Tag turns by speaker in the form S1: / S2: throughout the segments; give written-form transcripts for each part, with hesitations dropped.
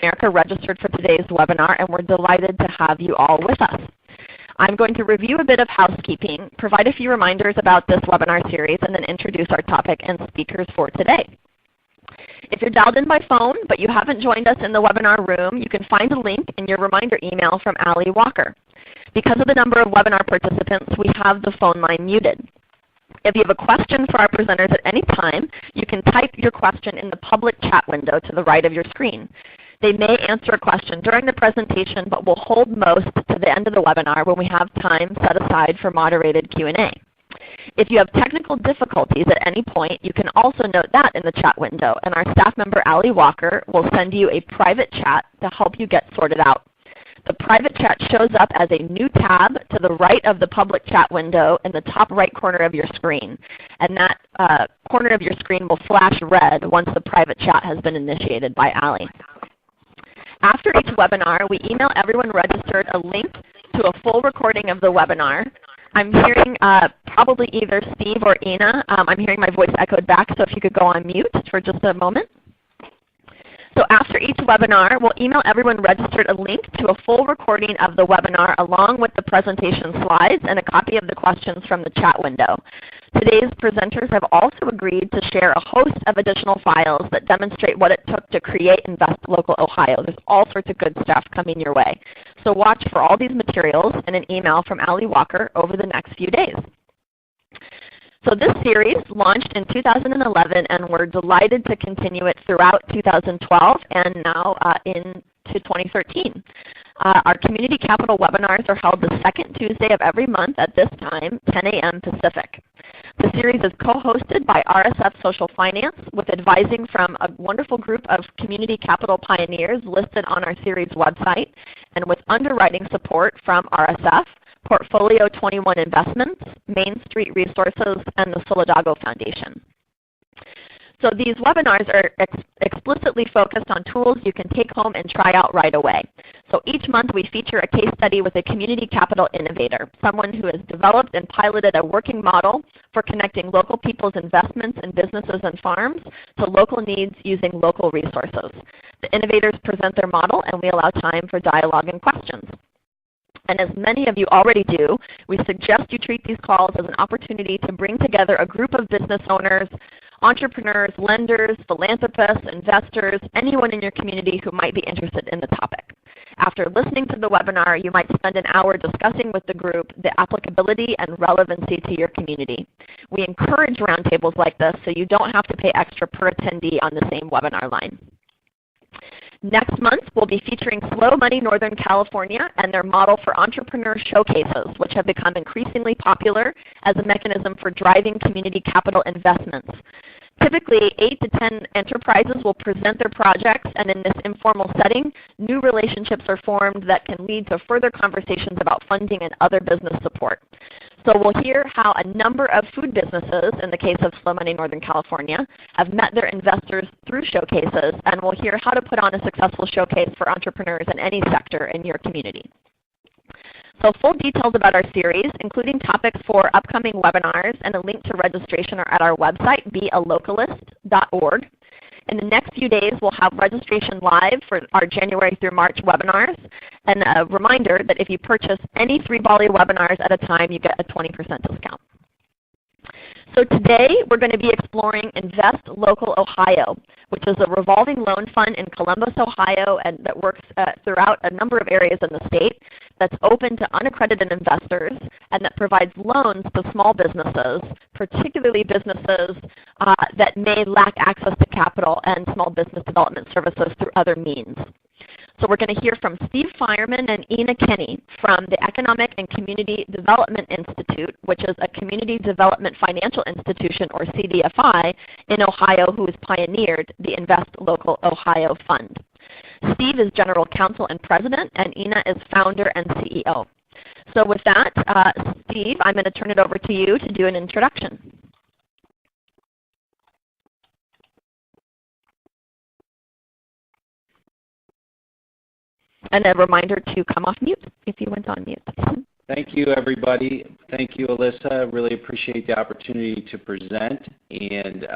S1: America registered for today's webinar, and we're delighted to have you all with us. I'm going to review a bit of housekeeping, provide a few reminders about this webinar series, and then introduce our topic and speakers for today. If you're dialed in by phone but you haven't joined us in the webinar room, you can find a link in your reminder email from Allie Walker. Because of the number of webinar participants, we have the phone line muted. If you have a question for our presenters at any time, you can type your question in the public chat window to the right of your screen. They may answer a question during the presentation, but will hold most to the end of the webinar when we have time set aside for moderated Q&A. If you have technical difficulties at any point, you can also note that in the chat window, and our staff member Allie Walker will send you a private chat to help you get sorted out. The private chat shows up as a new tab to the right of the public chat window in the top right corner of your screen. And that corner of your screen will flash red once the private chat has been initiated by Allie. After each webinar, we email everyone registered a link to a full recording of the webinar. I'm hearing probably either Steve or Ina. I'm hearing my voice echoed back, so if you could go on mute for just a moment. So after each webinar, we'll email everyone registered a link to a full recording of the webinar along with the presentation slides and a copy of the questions from the chat window. Today's presenters have also agreed to share a host of additional files that demonstrate what it took to create Invest Local Ohio. There's all sorts of good stuff coming your way. So watch for all these materials in an email from Allie Walker over the next few days. So this series launched in 2011, and we're delighted to continue it throughout 2012 and now into 2013. Our Community Capital webinars are held the second Tuesday of every month at this time, 10 a.m. Pacific. The series is co-hosted by RSF Social Finance with advising from a wonderful group of community capital pioneers listed on our series website, and with underwriting support from RSF, Portfolio 21 Investments, Main Street Resources, and the Solidago Foundation. So these webinars are explicitly focused on tools you can take home and try out right away. So each month we feature a case study with a community capital innovator, someone who has developed and piloted a working model for connecting local people's investments in businesses and farms to local needs using local resources. The innovators present their model, and we allow time for dialogue and questions. And as many of you already do, we suggest you treat these calls as an opportunity to bring together a group of business owners, entrepreneurs, lenders, philanthropists, investors, anyone in your community who might be interested in the topic. After listening to the webinar, you might spend an hour discussing with the group the applicability and relevancy to your community. We encourage roundtables like this so you don't have to pay extra per attendee on the same webinar line. Next month, we'll be featuring Slow Money Northern California and their model for entrepreneur showcases, which have become increasingly popular as a mechanism for driving community capital investments. Typically, 8 to 10 enterprises will present their projects, and in this informal setting, new relationships are formed that can lead to further conversations about funding and other business support. So we'll hear how a number of food businesses, in the case of Slow Money Northern California, have met their investors through showcases, and we'll hear how to put on a successful showcase for entrepreneurs in any sector in your community. So full details about our series, including topics for upcoming webinars and a link to registration, are at our website, bealocalist.org. In the next few days, we'll have registration live for our January through March webinars, and a reminder that if you purchase any 3 BALLE webinars at a time, you get a 20% discount. So today we're going to be exploring Invest Local Ohio, which is a revolving loan fund in Columbus, Ohio, and that works throughout a number of areas in the state, that's open to unaccredited investors, and that provides loans to small businesses, particularly businesses that may lack access to capital and small business development services through other means. So we're going to hear from Steve Fireman and Ina Kenny from the Economic and Community Development Institute, which is a community development financial institution, or CDFI, in Ohio, who has pioneered the Invest Local Ohio Fund. Steve is General Counsel and President, and Ina is Founder and CEO. So with that, Steve, I'm going to turn it over to you to do an introduction. And a reminder to come off mute if you went on mute.
S2: Thank you, everybody. Thank you, Alyssa. Really appreciate the opportunity to present, and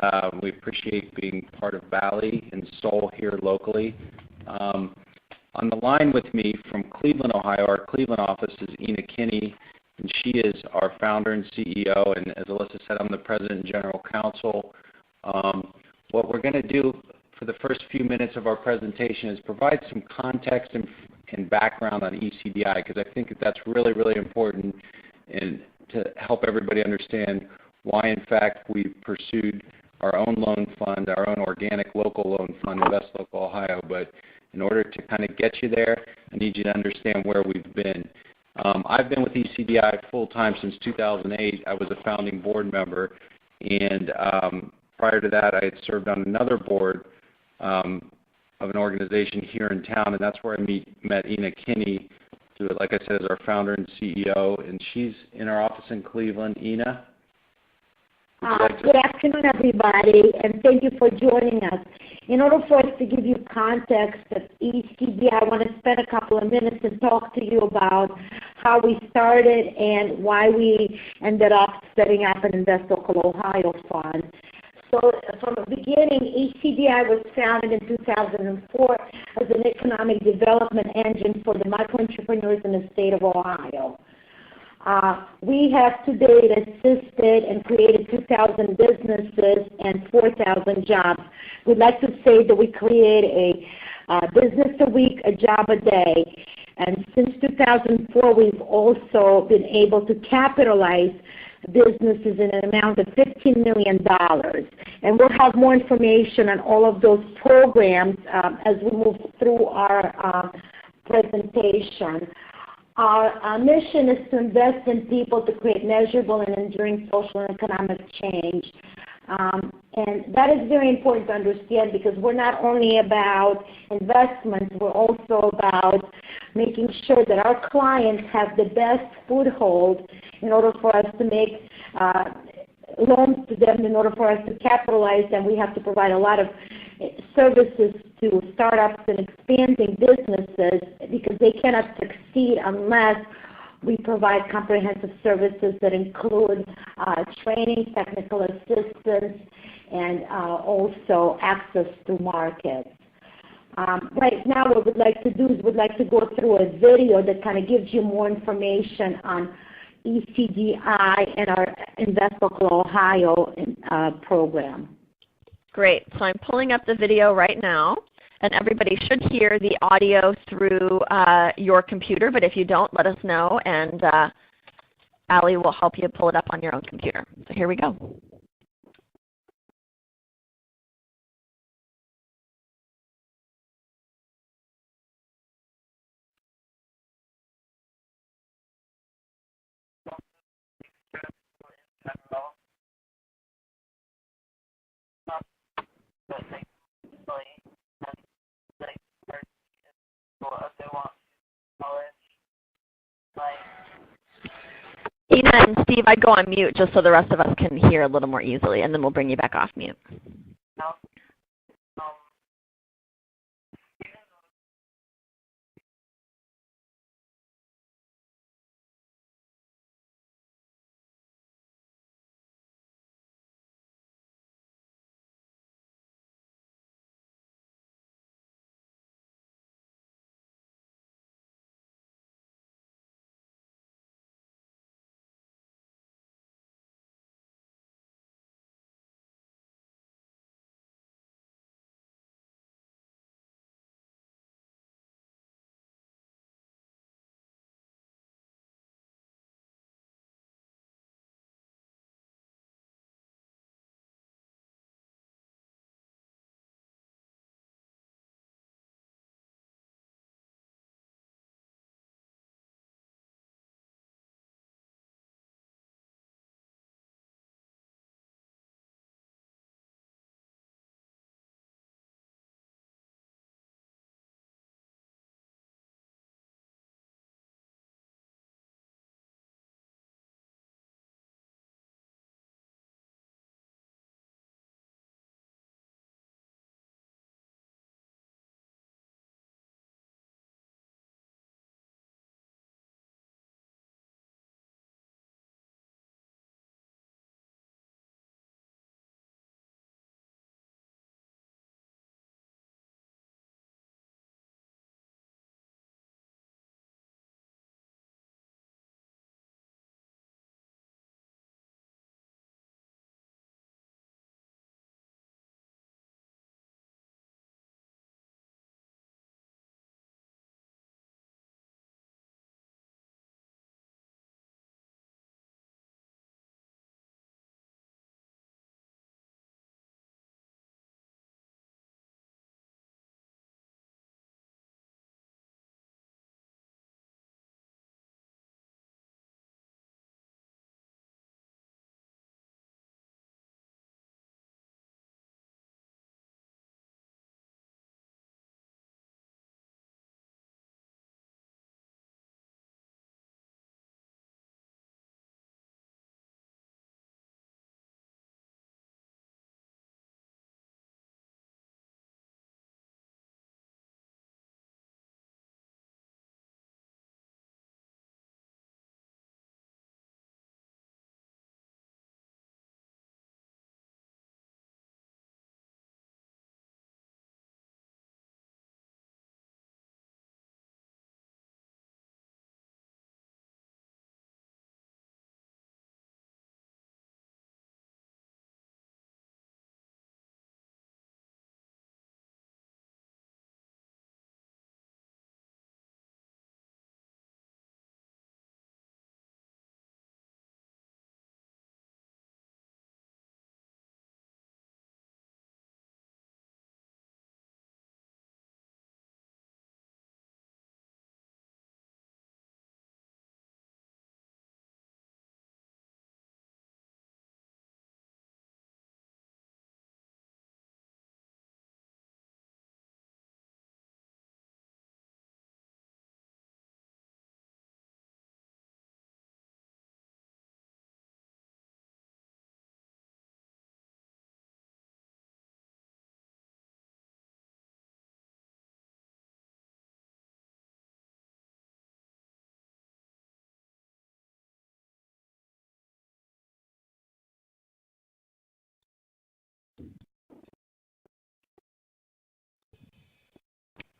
S2: we appreciate being part of BALLE and Seoul here locally. On the line with me from Cleveland, Ohio, our Cleveland office is Ina Kinney, and she is our founder and CEO. And as Alyssa said, I'm the President and General Counsel. What we're going to do for the first few minutes of our presentation is provide some context and background on ECDI, because I think that's really, really important and to help everybody understand why, in fact, we pursued our own loan fund, our own organic local loan fund, Invest Local Ohio. But in order to kind of get you there, I need you to understand where we've been. I've been with ECDI full-time since 2008. I was a founding board member, and prior to that, I had served on another board of an organization here in town, and that's where I met Ina Kinney, who, like I said, is our founder and CEO, and she's in our office in Cleveland. Ina?
S3: Good afternoon, everybody, and thank you for joining us. In order for us to give you context of ECD, I want to spend a couple of minutes and talk to you about how we started and why we ended up setting up an Invest Local Ohio fund. So from the beginning, ECDI was founded in 2004 as an economic development engine for the micro-entrepreneurs in the state of Ohio. We have to date assisted and created 2,000 businesses and 4,000 jobs. We'd like to say that we create a business a week, a job a day. And since 2004, we've also been able to capitalize businesses in an amount of $15 million. And we'll have more information on all of those programs as we move through our presentation. Our mission is to invest in people to create measurable and enduring social and economic change. And that is very important to understand, because we're not only about investments, we're also about making sure that our clients have the best foothold in order for us to make loans to them. In order for us to capitalize them, we have to provide a lot of services to startups and expanding businesses, because they cannot succeed unless we provide comprehensive services that include training, technical assistance, and also access to markets. Right now, what we'd like to do is we'd like to go through a video that kind of gives you more information on ECDI and our Invest Local Ohio program.
S1: Great. So I'm pulling up the video right now, and everybody should hear the audio through your computer, but if you don't, let us know, and Allie will help you pull it up on your own computer. So here we go. Ina and Steve, I'd go on mute just so the rest of us can hear a little more easily, and then we'll bring you back off mute.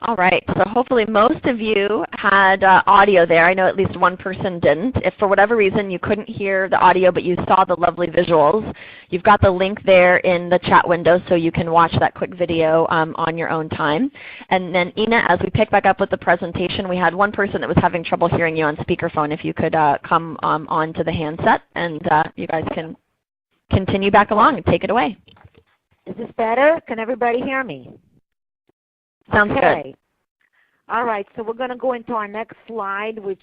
S1: All right, so hopefully most of you had audio there. I know at least one person didn't. If for whatever reason you couldn't hear the audio but you saw the lovely visuals, you've got the link there in the chat window so you can watch that quick video on your own time. And then Ina, as we pick back up with the presentation, we had one person that was having trouble hearing you on speakerphone. If you could come onto the handset and you guys can continue back along and take it away.
S4: Is this better? Can everybody hear me?
S1: Sounds good.
S4: All right, so we're going to go into our next slide, which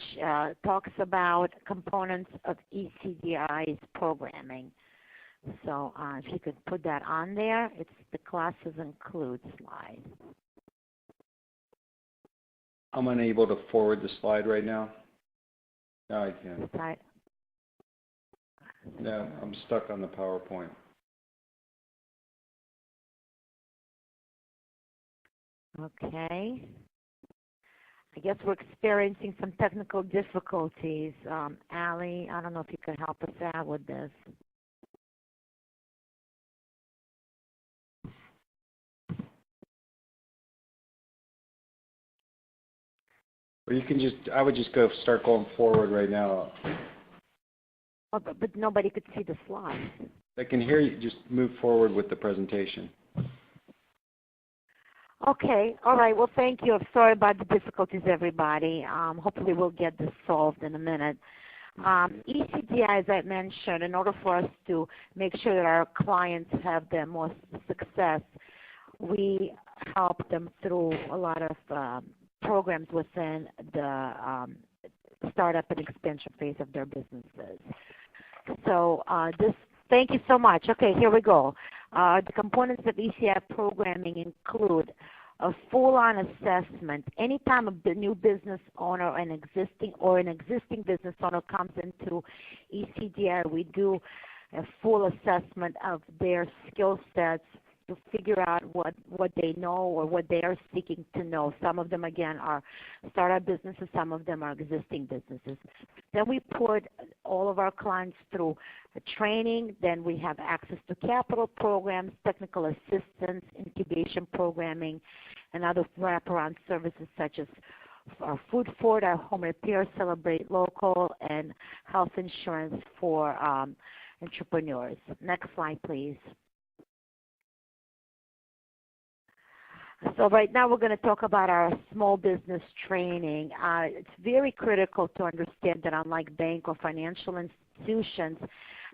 S4: talks about components of ECDI's programming. So if you could put that on there, it's the classes include slide.
S2: I'm unable to forward the slide right now. No, I can.
S4: Slide.
S2: No, I'm stuck on the PowerPoint.
S4: Okay. I guess we're experiencing some technical difficulties. Allie, I don't know if you could help us out with this.
S2: Or you can just, I would just start going forward right now.
S4: Oh, but nobody could see the slides.
S2: I can hear you, just move forward with the presentation.
S4: Okay, all right, well thank you. I'm sorry about the difficulties, everybody. Hopefully we'll get this solved in a minute. ECDI, as I mentioned, in order for us to make sure that our clients have the most success, we help them through a lot of programs within the startup and expansion phase of their businesses. So thank you so much. Okay, here we go. The components of ECDI programming include a full-on assessment. Anytime a new business owner or an existing business owner comes into ECDI, we do a full assessment of their skill sets to figure out what they know or what they are seeking to know. Some of them, again, are startup businesses. Some of them are existing businesses. Then we put all of our clients through a training. Then we have access to capital programs, technical assistance, incubation programming, and other wraparound services such as our food for our home repair, celebrate local, and health insurance for entrepreneurs. Next slide, please. So right now we're going to talk about our small business training. It's very critical to understand that unlike bank or financial institutions,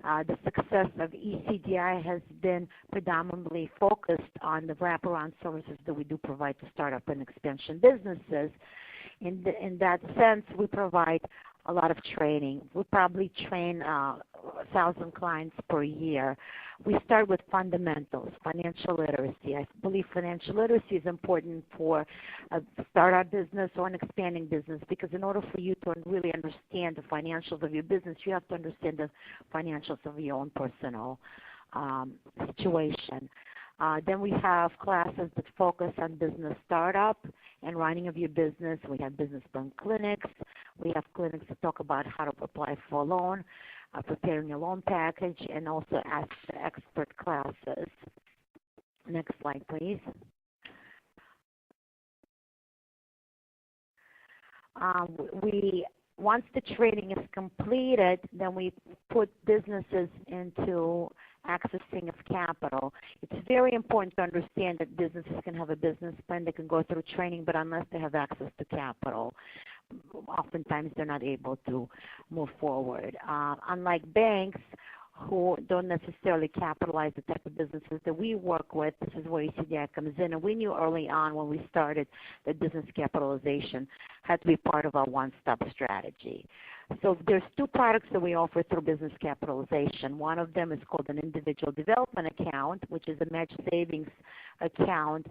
S4: the success of ECDI has been predominantly focused on the wraparound services that we do provide to startup and expansion businesses. In that sense, we provide a lot of training. We probably train 1,000 clients per year. We start with fundamentals, financial literacy. I believe financial literacy is important for a startup business or an expanding business because in order for you to really understand the financials of your business, you have to understand the financials of your own personal situation. Then we have classes that focus on business startup and running of your business. We have business plan clinics. We have clinics that talk about how to apply for a loan, preparing a loan package, and also expert classes. Next slide, please. Once the training is completed, then we put businesses into accessing of capital. It's very important to understand that businesses can have a business plan, they can go through training, but unless they have access to capital, oftentimes they're not able to move forward. Unlike banks, who don't necessarily capitalize the type of businesses that we work with, this is where ECDI comes in. And we knew early on when we started that business capitalization had to be part of our one-stop strategy. So there's two products that we offer through business capitalization. One of them is called an individual development account, which is a match savings account.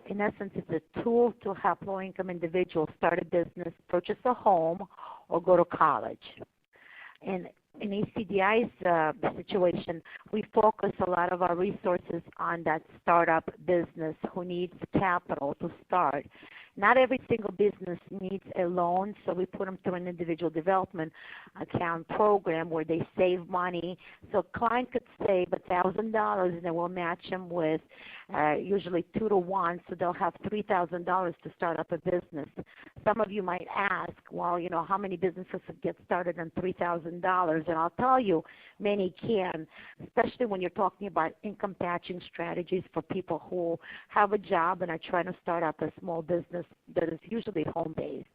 S4: In essence, it's a tool to help low-income individuals start a business, purchase a home, or go to college. And in ECDI's situation, we focus a lot of our resources on that startup business who needs capital to start. Not every single business needs a loan, so we put them through an individual development account program where they save money. So a client could save $1,000 and then we'll match them with usually 2 to 1, so they'll have $3,000 to start up a business. Some of you might ask, well, you know, how many businesses get started on $3,000? And I'll tell you, many can, especially when you're talking about income patching strategies for people who have a job and are trying to start up a small business that is usually home-based.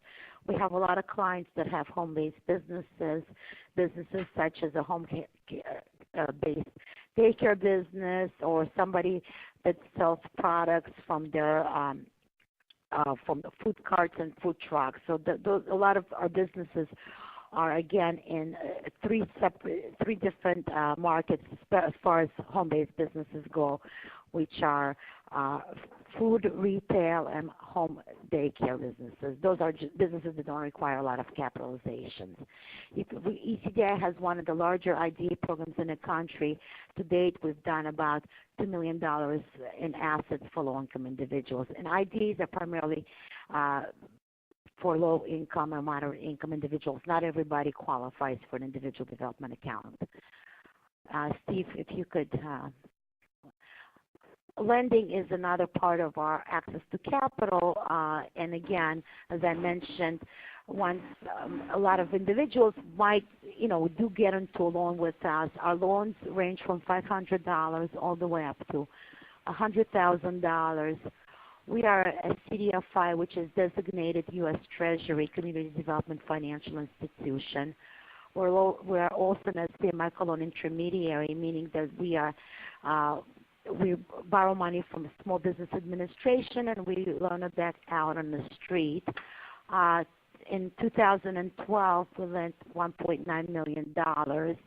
S4: We have a lot of clients that have home-based businesses such as a home-based daycare business, or somebody that sells products from their from the food carts and food trucks. So a lot of our businesses are, again, in three different markets as far as home-based businesses go, which are food, retail, and home daycare businesses. Those are businesses that don't require a lot of capitalization. ECDI has one of the larger IDA programs in the country. To date, we've done about $2 million in assets for low-income individuals. And IDAs are primarily for low-income or moderate-income individuals. Not everybody qualifies for an individual development account. Steve, if you could. Lending is another part of our access to capital, and again, as I mentioned, once a lot of individuals might, you know, do get into a loan with us. Our loans range from $500 all the way up to $100,000. We are a CDFI, which is designated U.S. Treasury Community Development Financial Institution. We're also a semi-loan intermediary, meaning that we borrow money from a Small Business Administration and we loan it back out on the street. In 2012, we lent $1.9 million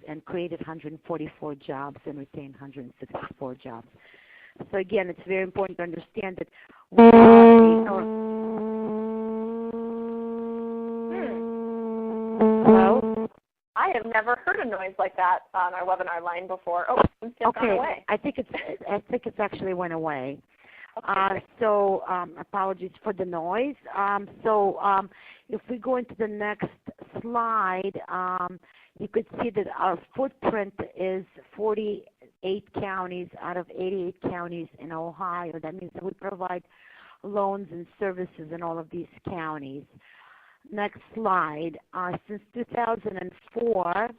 S4: and created 144 jobs and retained 164 jobs. So again, it's very important to understand that we Hello?
S1: I have never heard a noise like that on our webinar line before. Oh, it's just gone away.
S4: I think it's actually went away.
S1: Okay.
S4: So apologies for the noise. If we go into the next slide, you could see that our footprint is 48 counties out of 88 counties in Ohio. That means that we provide loans and services in all of these counties. Next slide. Since 2004,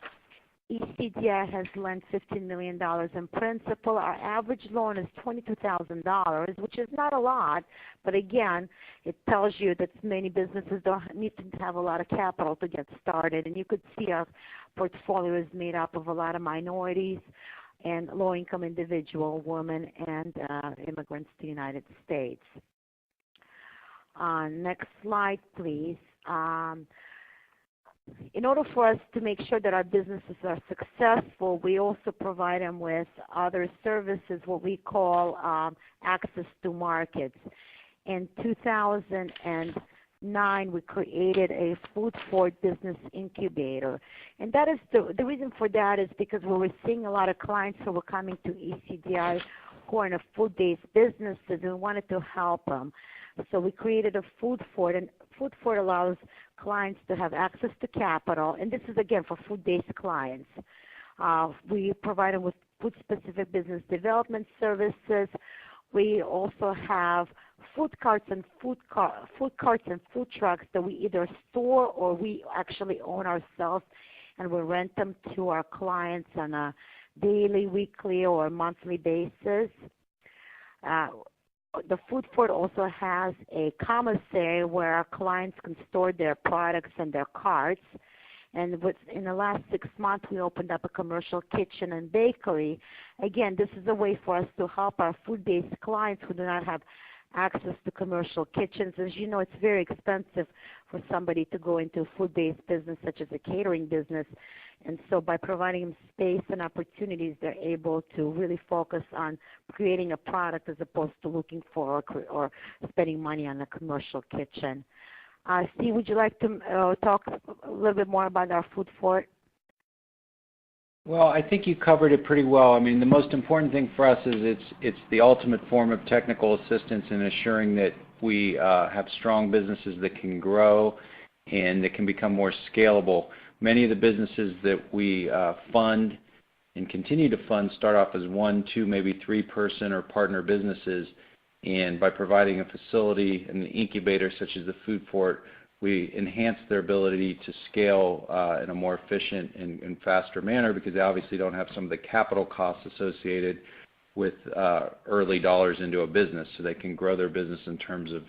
S4: ECDI has lent $15 million in principal. Our average loan is $22,000, which is not a lot, but again, it tells you that many businesses don't need to have a lot of capital to get started. And you could see our portfolio is made up of a lot of minorities and low-income individual women and immigrants to the United States. Next slide, please. In order for us to make sure that our businesses are successful, we also provide them with other services, what we call access to markets. In 2009, we created a food forward business incubator. And that is the reason for that is because we were seeing a lot of clients who were coming to ECDI who are in a food-based businesses and we wanted to help them. So we created a food forward, and food forward allows clients to have access to capital, and this is again for food-based clients. We provide them with food-specific business development services. We also have food carts and food trucks that we either store or we actually own ourselves, and we rent them to our clients on a daily, weekly, or monthly basis. The food forward also has a commissary where our clients can store their products and their carts. And in the last 6 months, we opened up a commercial kitchen and bakery. Again, this is a way for us to help our food-based clients who do not have access to commercial kitchens. As you know, it's very expensive for somebody to go into a food-based business such as a catering business. And so by providing them space and opportunities, they're able to really focus on creating a product as opposed to looking for or spending money on a commercial kitchen. Steve, would you like to talk a little bit more about our food forward?
S2: Well, I think you covered it pretty well. I mean, the most important thing for us is it's the ultimate form of technical assistance in assuring that we have strong businesses that can grow and that can become more scalable. Many of the businesses that we fund and continue to fund start off as 1, 2, maybe 3-person or partner businesses. And by providing a facility and an incubator such as the food fort, we enhance their ability to scale in a more efficient and faster manner, because they obviously don't have some of the capital costs associated with early dollars into a business, so they can grow their business in terms of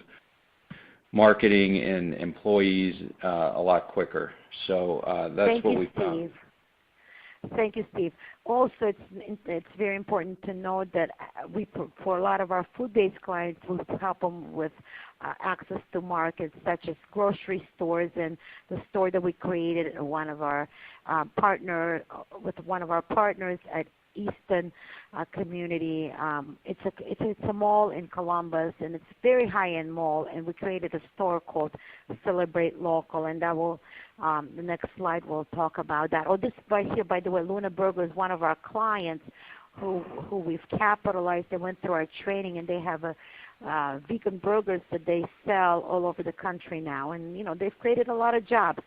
S2: marketing and employees a lot quicker. So that's what we found.
S4: Thank you, Steve. Also, it's very important to know that for a lot of our food-based clients, we help them with access to markets such as grocery stores, and the store that we created with one of our partners at Eastern Community. It's a mall in Columbus, and it's a very high-end mall, and we created a store called Celebrate Local, and that will the next slide will talk about that. Oh, this right here, by the way, Luna Burger is one of our clients who we've capitalized. They went through our training, and they have vegan burgers that they sell all over the country now, and they've created a lot of jobs.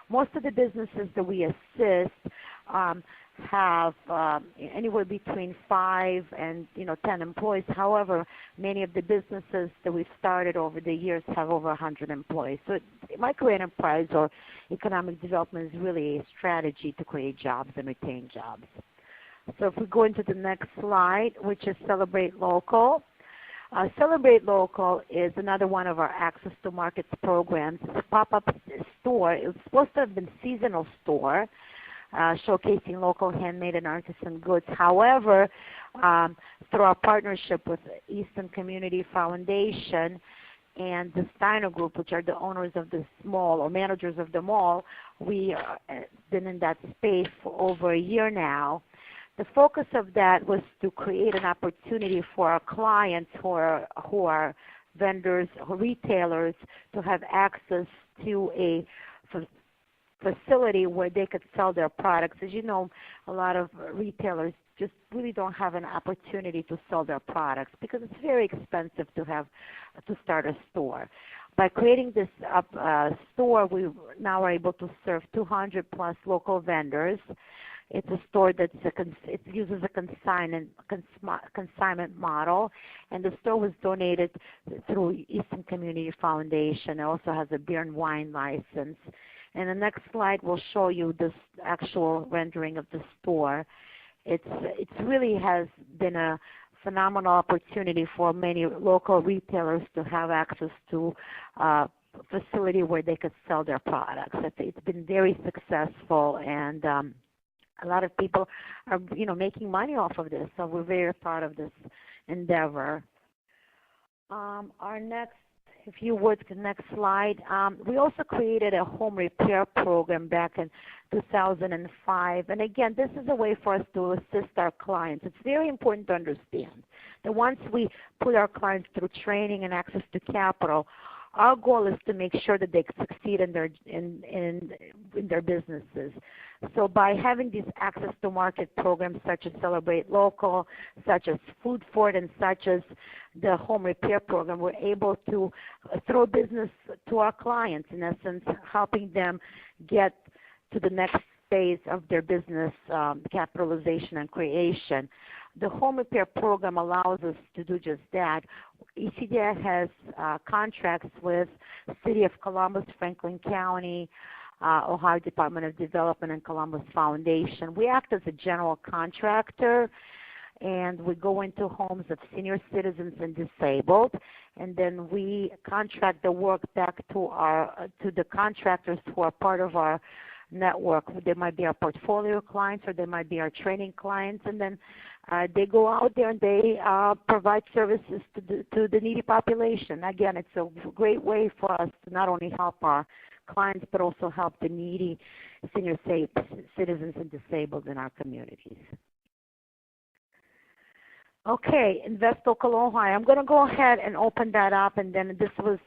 S4: Most of the businesses that we assist have anywhere between 5 and 10 employees. However, many of the businesses that we've started over the years have over 100 employees. So microenterprise or economic development is really a strategy to create jobs and retain jobs. So if we go into the next slide, which is Celebrate Local. Celebrate Local is another one of our Access to Markets programs. It's a pop-up store. It was supposed to have been a seasonal store, showcasing local handmade and artisan goods. However, through our partnership with Eastern Community Foundation and the Steiner Group, which are the owners of this mall or managers of the mall, we have been in that space for over a year now. The focus of that was to create an opportunity for our clients who are vendors or retailers to have access to a facility where they could sell their products. As you know, a lot of retailers just really don't have an opportunity to sell their products because it's very expensive to start a store. By creating this store, we now are able to serve 200 plus local vendors. It's a store it uses a consignment model, and the store was donated through Eastern Community Foundation. It also has a beer and wine license. And the next slide will show you this actual rendering of the store. It really has been a phenomenal opportunity for many local retailers to have access to a facility where they could sell their products. It's been very successful, and a lot of people are making money off of this, so we're very proud of this endeavor. Our next, if you would, the next slide. We also created a home repair program back in 2005. And again, this is a way for us to assist our clients. It's very important to understand that once we put our clients through training and access to capital, our goal is to make sure that they succeed in their businesses. So by having these access to market programs such as Celebrate Local, such as Food Fort, and such as the home repair program, we're able to throw business to our clients, in essence, helping them get to the next phase of their business capitalization and creation. The home repair program allows us to do just that. ECDI has contracts with City of Columbus, Franklin County, Ohio Department of Development, and Columbus Foundation. We act as a general contractor, and we go into homes of senior citizens and disabled, and then we contract the work back to the contractors who are part of our network. They might be our portfolio clients, or they might be our training clients, and then they go out there and they provide services to the needy population. Again, it's a great way for us to not only help our clients but also help the needy senior citizens and disabled in our communities. Okay, Invest Local Ohio. I'm going to go ahead and open that up, and then this was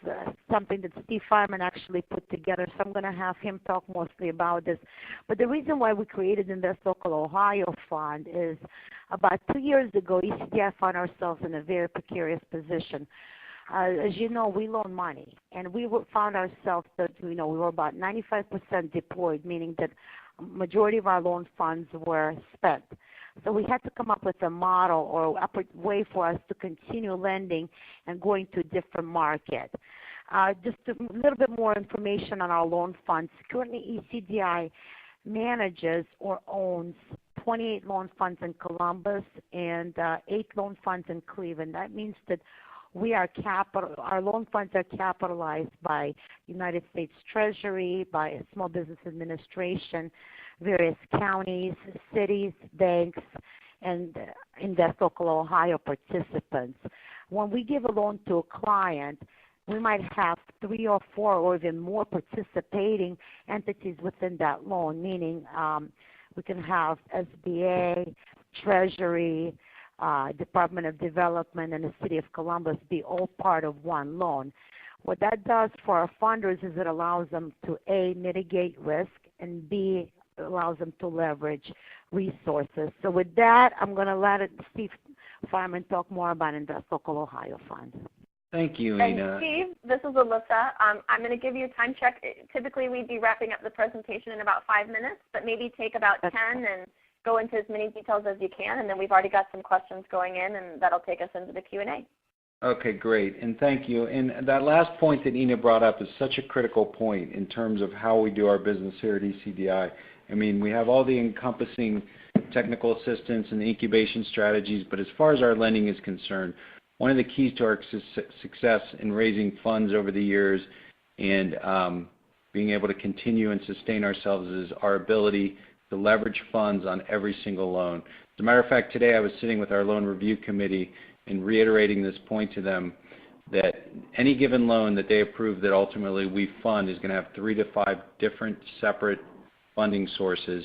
S4: something that Steve Fireman actually put together, so I'm going to have him talk mostly about this. But the reason why we created Invest Local Ohio Fund is about 2 years ago, ECDI found ourselves in a very precarious position. As you know, we loan money, and we found ourselves that we were about 95% deployed, meaning that majority of our loan funds were spent. So we had to come up with a model or a way for us to continue lending and going to different markets. Just a little bit more information on our loan funds. Currently, ECDI manages or owns 28 loan funds in Columbus and 8 loan funds in Cleveland. That means that our loan funds are capitalized by United States Treasury, by Small Business Administration, various counties, cities, banks, and Invest Local Ohio participants. When we give a loan to a client, we might have 3 or 4 or even more participating entities within that loan, meaning we can have SBA, Treasury, Department of Development, and the City of Columbus be all part of one loan. What that does for our funders is it allows them to A, mitigate risk, and B, allows them to leverage resources. So with that, I'm going to let Steve Fireman talk more about Invest Local Ohio Fund.
S2: Thank you, Ina.
S1: And Steve, this is Alyssa. I'm going to give you a time check. Typically, we'd be wrapping up the presentation in about 5 minutes, but maybe take about 10 and go into as many details as you can, and then we've already got some questions going in, and that'll take us into the Q&A.
S2: Okay, great, and thank you. And that last point that Ina brought up is such a critical point in terms of how we do our business here at ECDI. I mean, we have all the encompassing technical assistance and incubation strategies, but as far as our lending is concerned, one of the keys to our success in raising funds over the years and being able to continue and sustain ourselves is our ability to leverage funds on every single loan. As a matter of fact, today I was sitting with our loan review committee and reiterating this point to them that any given loan that they approve that ultimately we fund is going to have 3 to 5 different separate funding sources.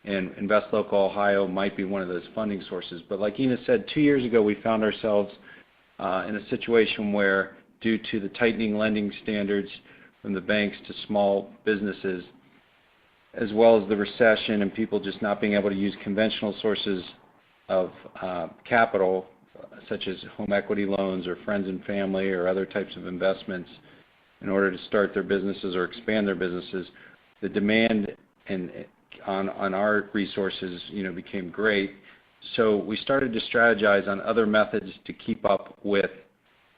S2: And Invest Local Ohio might be one of those funding sources. But like Ina said, 2 years ago we found ourselves in a situation where, due to the tightening lending standards from the banks to small businesses, as well as the recession and people just not being able to use conventional sources of capital, such as home equity loans or friends and family or other types of investments in order to start their businesses or expand their businesses, the demand on our resources, became great. So we started to strategize on other methods to keep up with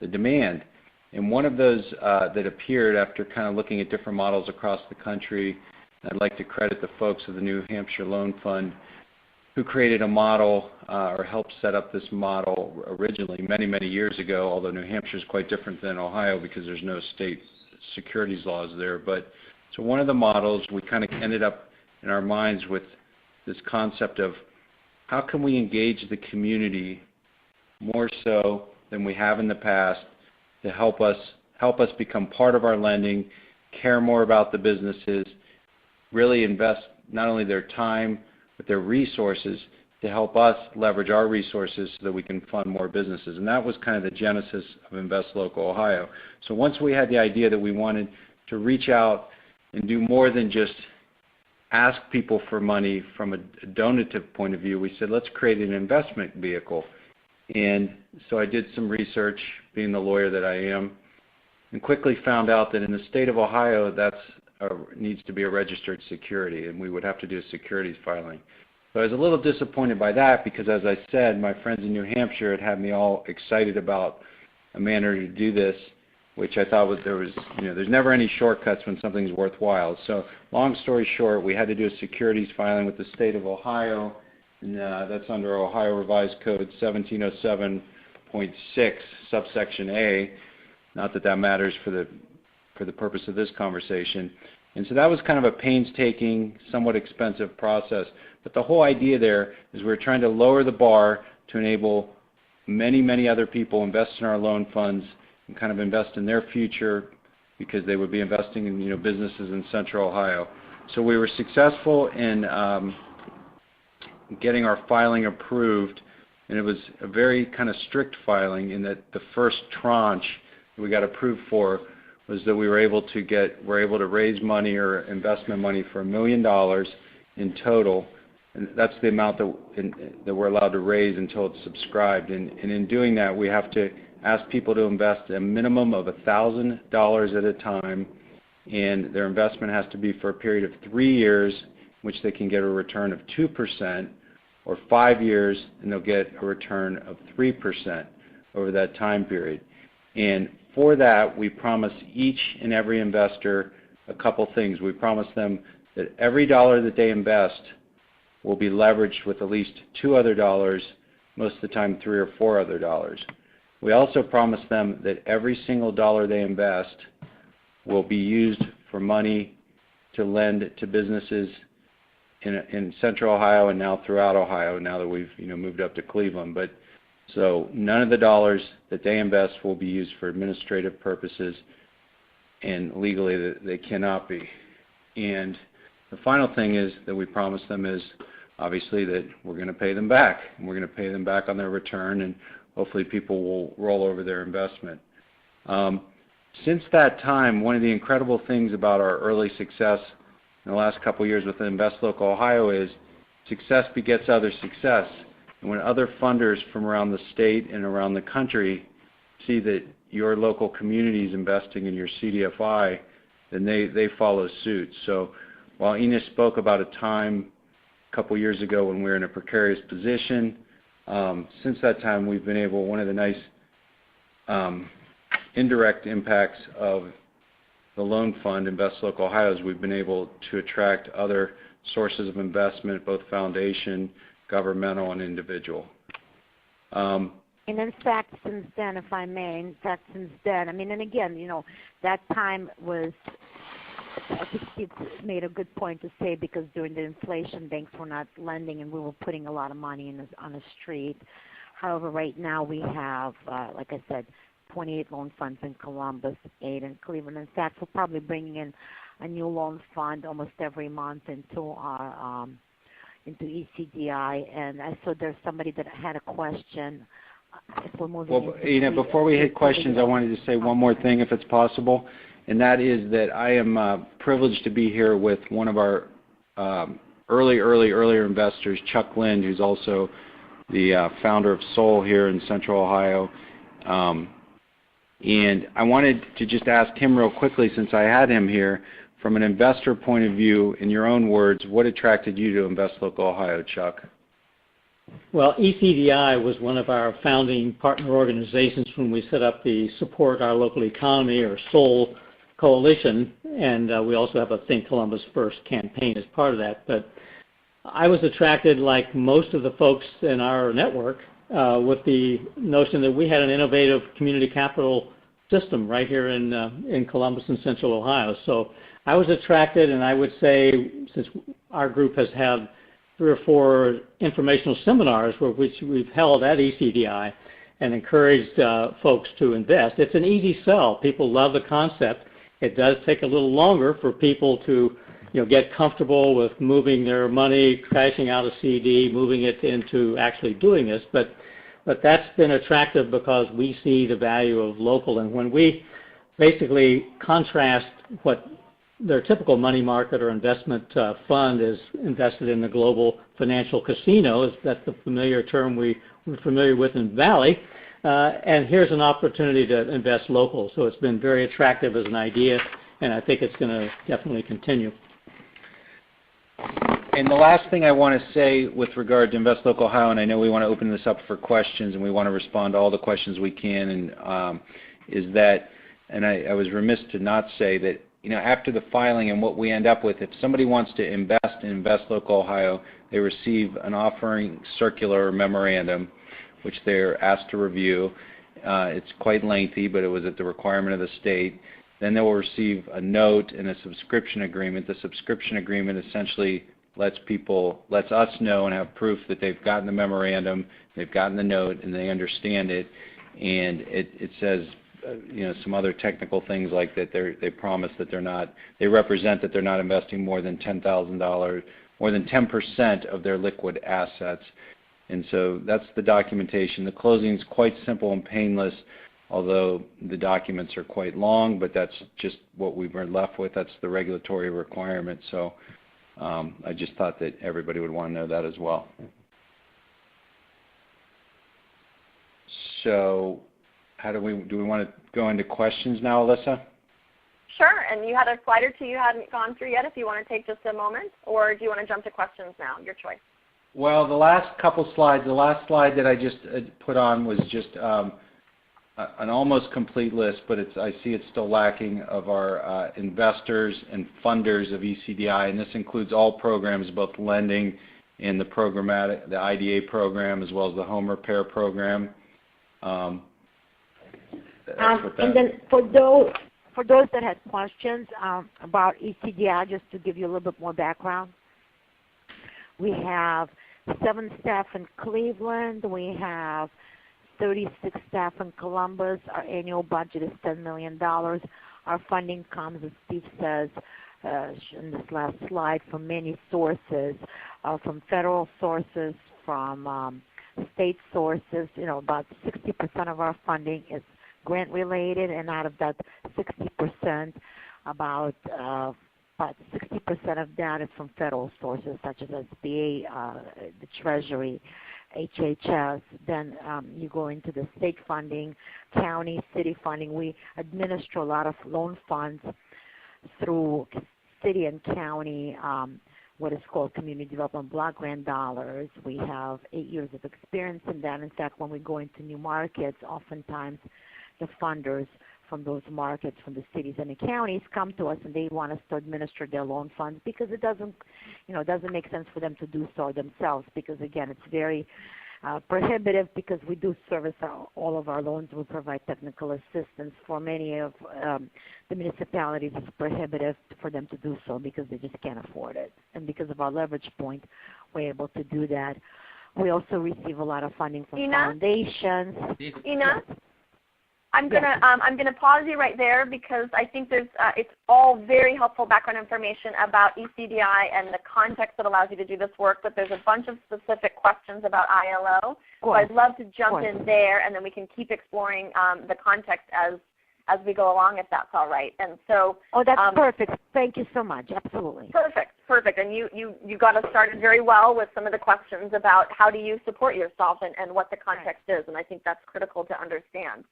S2: the demand. And one of those that appeared after kind of looking at different models across the country, I'd like to credit the folks of the New Hampshire Loan Fund who created a model or helped set up this model originally many, many years ago, although New Hampshire is quite different than Ohio because there's no state securities laws there. But so one of the models, we kind of ended up in our minds with this concept of how can we engage the community more so than we have in the past to help us become part of our lending, care more about the businesses, really invest not only their time but their resources to help us leverage our resources so that we can fund more businesses. And that was kind of the genesis of Invest Local Ohio. So once we had the idea that we wanted to reach out and do more than just ask people for money from a donative point of view, we said, let's create an investment vehicle. And so I did some research, being the lawyer that I am, and quickly found out that in the state of Ohio, needs to be a registered security, and we would have to do a securities filing. So I was a little disappointed by that because, as I said, my friends in New Hampshire had me all excited about a manner to do this, which I thought there's never any shortcuts when something's worthwhile. So long story short, we had to do a securities filing with the state of Ohio, and that's under Ohio Revised Code 1707.6, subsection A. Not that that matters for the purpose of this conversation. And so that was kind of a painstaking, somewhat expensive process. But the whole idea there is we're trying to lower the bar to enable many, many other people invest in our loan funds and kind of invest in their future because they would be investing in businesses in Central Ohio. So we were successful in getting our filing approved, and it was a very kind of strict filing in that the first tranche that we got approved for was that we were able to raise money or investment money for $1 million in total, and that's the amount that we're allowed to raise until it's subscribed. And in doing that, we have to ask people to invest a minimum of $1,000 at a time, and their investment has to be for a period of 3 years, which they can get a return of 2%, or 5 years, and they'll get a return of 3% over that time period. And for that, we promise each and every investor a couple things. We promise them that every dollar that they invest will be leveraged with at least 2 other dollars, most of the time 3 or 4 other dollars. We also promise them that every single dollar they invest will be used for money to lend to businesses in Central Ohio and now throughout Ohio, now that we've moved up to Cleveland. But so none of the dollars that they invest will be used for administrative purposes, and legally they cannot be. And the final thing is that we promise them is obviously that we're going to pay them back, and we're going to pay them back on their return, and hopefully people will roll over their investment. Since that time, one of the incredible things about our early success in the last couple of years with Invest Local Ohio is success begets other success. And when other funders from around the state and around the country see that your local community is investing in your CDFI, then they follow suit. So while Ina spoke about a time a couple years ago when we were in a precarious position, since that time we've been able, one of the nice indirect impacts of the loan fund, Invest Local Ohio, is we've been able to attract other sources of investment, both foundation, governmental, and individual.
S4: And in fact, since then, if I may, I mean, and again, that time was, I think Steve made a good point to say, because during the inflation, banks were not lending and we were putting a lot of money on the street. However, right now we have, like I said, 28 loan funds in Columbus, 8 in Cleveland. In fact, we're probably bringing in a new loan fund almost every month into our into ECDI. And I saw there's somebody that had a question. If we're moving
S2: before we hit questions, I wanted to say one more thing, if it's possible, and that is that I am privileged to be here with one of our earlier investors, Chuck Lind, who's also the founder of Soul here in Central Ohio. And I wanted to just ask him real quickly, since I had him here, from an investor point of view, in your own words, what attracted you to Invest Local Ohio, Chuck?
S5: Well, ECDI was one of our founding partner organizations when we set up the Support Our Local Economy, or SOUL coalition, and we also have a Think Columbus First campaign as part of that. But I was attracted, like most of the folks in our network, with the notion that we had an innovative community capital system right here in Columbus and Central Ohio. So I was attracted, and I would say, since our group has had 3 or 4 informational seminars which we've held at ECDI and encouraged folks to invest, it's an easy sell. People love the concept. It does take a little longer for people to get comfortable with moving their money, crashing out a CD, moving it into actually doing this. But that's been attractive because we see the value of local. And when we basically contrast what their typical money market or investment fund is invested in the global financial casino, that's the familiar term we're familiar with in Valley, and here's an opportunity to invest local. So it's been very attractive as an idea, and I think it's going to definitely continue.
S2: And the last thing I want to say with regard to Invest Local Ohio, and I know we want to open this up for questions and we want to respond to all the questions we can, and is that, and I was remiss to not say that, after the filing and what we end up with, if somebody wants to invest in Invest Local Ohio, they receive an offering circular or memorandum, which they're asked to review. It's quite lengthy, but it was at the requirement of the state. Then they will receive a note and a subscription agreement. The subscription agreement essentially lets us know and have proof that they've gotten the memorandum, they've gotten the note, and they understand it. And it says, some other technical things like that they promise that they represent that they're not investing more than $10,000, more than 10% of their liquid assets. And so that's the documentation. The closing is quite simple and painless, although the documents are quite long, but that's just what we were left with. That's the regulatory requirement. So I just thought that everybody would want to know that as well. So do we want to go into questions now, Alyssa?
S1: Sure, and you had a slide or two you hadn't gone through yet if you want to take just a moment, or do you want to jump to questions now? Your choice.
S2: Well, the last couple slides, the last slide that I just put on was just an almost complete list, but I see it's still lacking of our investors and funders of ECDI, and this includes all programs, both lending and the programmatic, the IDA program, as well as the home repair program.
S4: And then for those that had questions about ECDI, just to give you a little bit more background, we have 7 staff in Cleveland. We have 36 staff in Columbus. Our annual budget is $10 million. Our funding comes, as Steve says in this last slide, from many sources, from federal sources, from state sources. You know, about 60% of our funding is grant related, and out of that 60%, about 60% of that is from federal sources such as SBA, the Treasury, HHS. Then you go into the state funding, county, city funding. We administer a lot of loan funds through city and county, what is called community development block grant dollars. We have 8 years of experience in that. In fact, when we go into new markets, oftentimes the funders from those markets, from the cities and the counties, come to us and they want us to administer their loan funds because it doesn't make sense for them to do so themselves, because again, it's very prohibitive, because we do service all of our loans. We provide technical assistance. For many of the municipalities, it's prohibitive for them to do so because they just can't afford it. And because of our leverage point, we're able to do that. We also receive a lot of funding from foundations.
S1: Ina? I'm gonna pause you right there because I think it's all very helpful background information about ECDI and the context that allows you to do this work, but there's a bunch of specific questions about ILO. So I'd love to jump in there, and then we can keep exploring the context as we go along, if that's all right. And so
S4: that's perfect. Thank you so much. Absolutely.
S1: Perfect. And you got us started very well with some of the questions about how do you support yourself and what the context is, and I think that's critical to understand.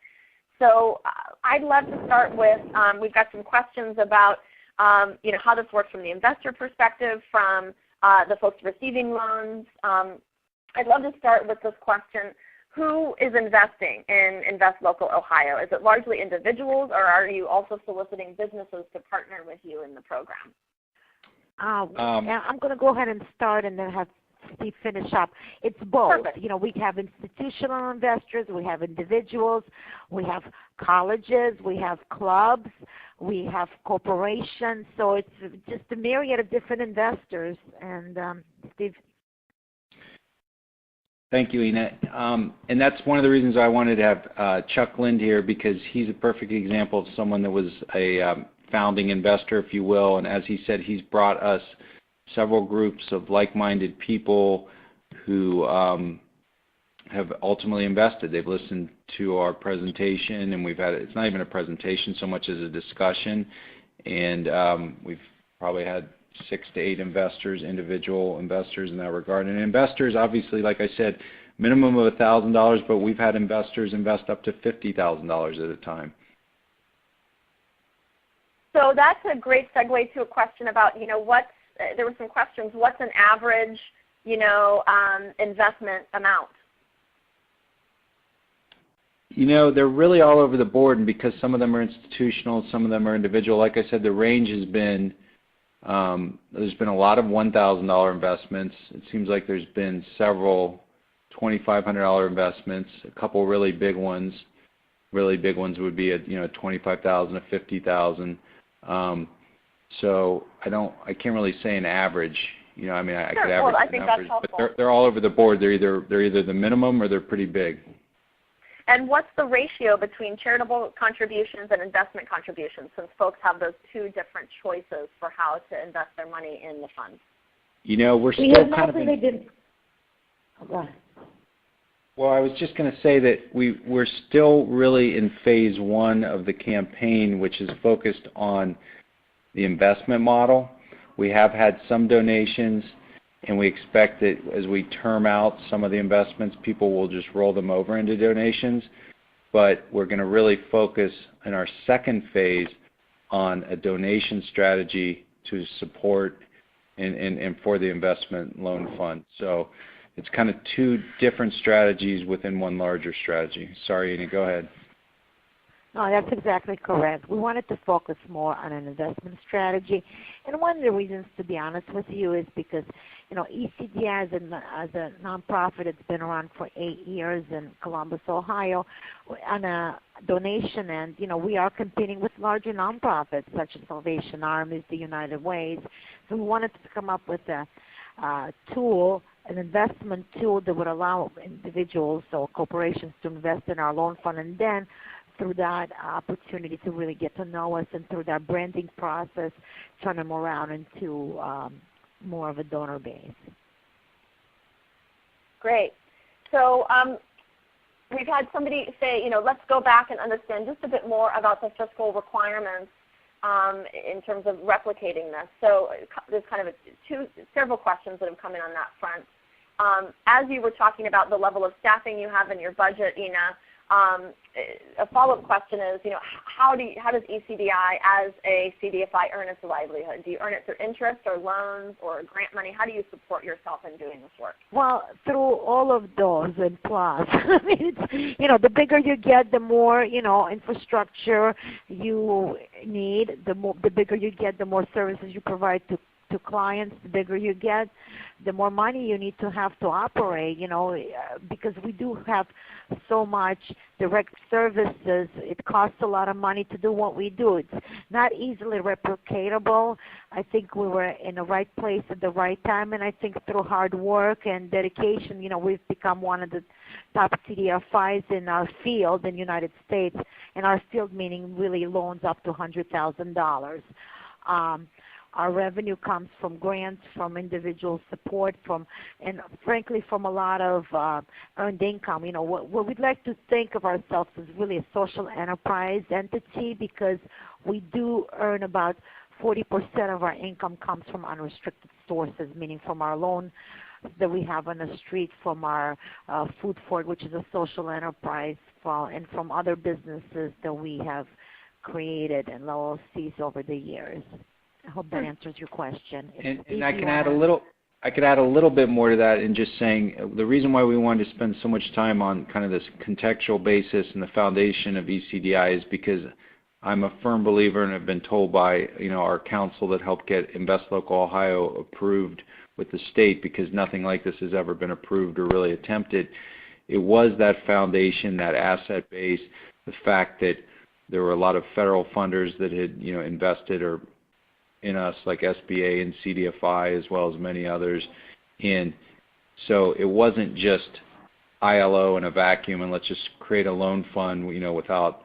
S1: So I'd love to start with, we've got some questions about how this works from the investor perspective, from the folks receiving loans. I'd love to start with this question: who is investing in Invest Local Ohio? Is it largely individuals, or are you also soliciting businesses to partner with you in the program?
S4: I'm going to go ahead and start and then have Steve finish up. It's both.
S1: Perfect.
S4: We have institutional investors, we have individuals, we have colleges, we have clubs, we have corporations. So it's just a myriad of different investors. And Steve.
S2: Thank you, Ina. And that's one of the reasons I wanted to have Chuck Lind here, because he's a perfect example of someone that was a founding investor, if you will. And as he said, he's brought us several groups of like-minded people who have ultimately invested. They've listened to our presentation, and we've had, it's not even a presentation so much as a discussion, and we've probably had 6 to 8 investors, individual investors in that regard. And investors, obviously, like I said, minimum of $1,000, but we've had investors invest up to $50,000 at a time.
S1: So that's a great segue to a question about, there were some questions. What's an average, investment amount?
S2: They're really all over the board, and because some of them are institutional, some of them are individual. Like I said, the range has been, there's been a lot of $1,000 investments. It seems like there's been several $2,500 investments, a couple really big ones. Really big ones would be at $25,000 to $50,000. So I can't really say an average. I could average.
S1: Well, I think
S2: an average,
S1: that's helpful.
S2: but they're all over the board. They're either the minimum or they're pretty big.
S1: And what's the ratio between charitable contributions and investment contributions, since folks have those 2 different choices for how to invest their money in the fund?
S2: We're still kind of Well, I was just going to say that we're still really in phase 1 of the campaign, which is focused on the investment model. We have had some donations, and we expect that as we term out some of the investments, people will just roll them over into donations. But we're going to really focus in our second phase on a donation strategy to support and for the investment loan fund. So it's kind of two different strategies within one larger strategy. Sorry, Ina, go ahead.
S4: No, that's exactly correct. We wanted to focus more on an investment strategy. And one of the reasons, to be honest with you, is because, ECDI as a nonprofit, it's been around for 8 years in Columbus, Ohio. On a donation end, we are competing with larger nonprofits such as Salvation Army, the United Ways. So we wanted to come up with a tool, an investment tool that would allow individuals or corporations to invest in our loan fund, and then through that opportunity to really get to know us, and through that branding process, turn them around into more of a donor base.
S1: Great. So we've had somebody say, let's go back and understand just a bit more about the fiscal requirements in terms of replicating this. So there's kind of several questions that have come in on that front. As you were talking about the level of staffing you have in your budget, Ina, a follow-up question is, how does ECDI as a CDFI earn its livelihood? Do you earn it through interest or loans or grant money? How do you support yourself in doing this work?
S4: Well, through all of those and plus. I mean, it's, the bigger you get, the more, infrastructure you need. The bigger you get, the more services you provide to clients. The bigger you get, the more money you need to have to operate, because we do have so much direct services. It costs a lot of money to do what we do. It's not easily replicatable. I think we were in the right place at the right time, and I think through hard work and dedication, we've become one of the top CDFIs in our field in the United States, and our field meaning really loans up to $100,000. Our revenue comes from grants, from individual support, and frankly from a lot of earned income. What we'd like to think of ourselves as really a social enterprise entity, because we do earn about 40% of our income comes from unrestricted sources, meaning from our loan that we have on the street, from our food fort, which is a social enterprise, and from other businesses that we have created and LLCs over the years. I hope that answers your question.
S2: And I can add a little bit more to that in just saying the reason why we wanted to spend so much time on kind of this contextual basis and the foundation of ECDI is because I'm a firm believer, and have been told by our council that helped get Invest Local Ohio approved with the state, because nothing like this has ever been approved or really attempted. It was that foundation, that asset base, the fact that there were a lot of federal funders that had invested or in us, like SBA and CDFI, as well as many others. And so it wasn't just ILO in a vacuum and let's just create a loan fund, without